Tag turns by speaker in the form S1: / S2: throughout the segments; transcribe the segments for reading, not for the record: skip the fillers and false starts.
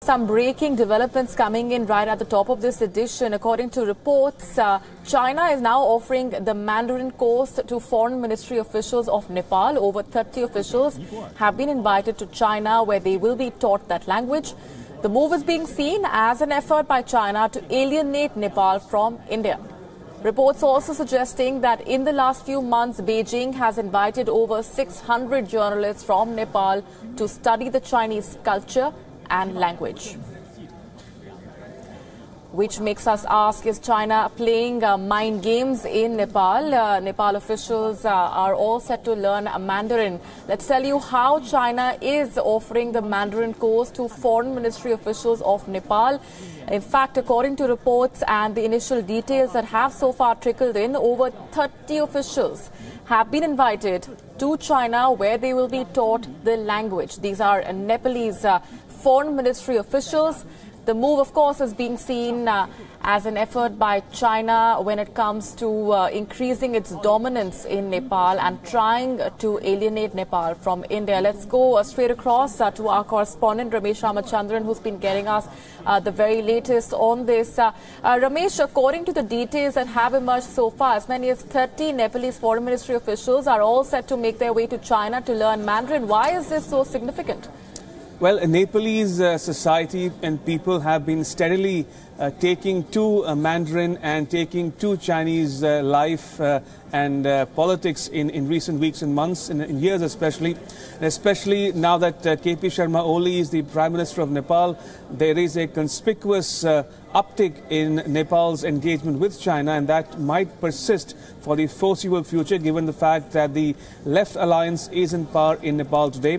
S1: Some breaking developments coming in right at the top of this edition. According to reports, China is now offering the Mandarin course to foreign ministry officials of Nepal. Over 30 officials have been invited to China, where they will be taught that language. The move is being seen as an effort by China to alienate Nepal from India. Reports also suggesting that in the last few months, Beijing has invited over 600 journalists from Nepal to study the Chinese culture and language. Which makes us ask, is China playing mind games in Nepal? Nepal officials are all set to learn Mandarin. Let's tell you how China is offering the Mandarin course to foreign ministry officials of Nepal. In fact, according to reports and the initial details that have so far trickled in, over 30 officials have been invited to China, where they will be taught the language. These are Nepalese foreign ministry officials. The move, of course, is being seen as an effort by China when it comes to increasing its dominance in Nepal and trying to alienate Nepal from India. Let's go straight across to our correspondent, Ramesh Ramachandran, who's been getting us the very latest on this. Ramesh, according to the details that have emerged so far, as many as 30 Nepalese foreign ministry officials are all set to make their way to China to learn Mandarin. Why is this so significant?
S2: Well, Nepalese society and people have been steadily taking to Mandarin and taking to Chinese life and politics in recent weeks and months and in years especially now that KP Sharma Oli is the Prime Minister of Nepal. There is a conspicuous uptick in Nepal's engagement with China, and that might persist for the foreseeable future given the fact that the left alliance is in power in Nepal today.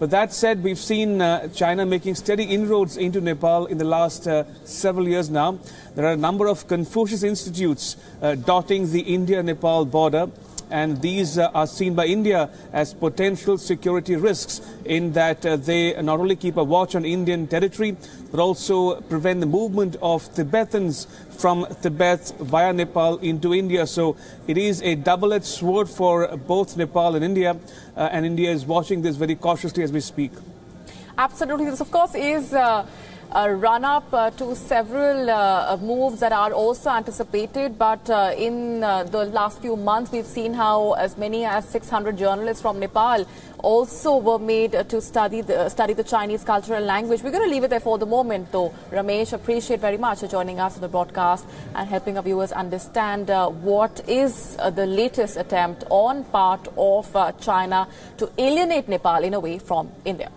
S2: But that said, we've seen China making steady inroads into Nepal in the last several years now. There are a number of Confucius institutes dotting the India-Nepal border, and these are seen by India as potential security risks in that they not only keep a watch on Indian territory, but also prevent the movement of Tibetans from Tibet via Nepal into India. So it is a double-edged sword for both Nepal and India is watching this very cautiously as we speak.
S1: Absolutely. This, of course, is a run-up to several moves that are also anticipated. But in the last few months, we've seen how as many as 600 journalists from Nepal also were made to study the Chinese culture and language. We're going to leave it there for the moment, though. Ramesh, appreciate very much for joining us on the broadcast and helping our viewers understand what is the latest attempt on part of China to alienate Nepal in a way from India.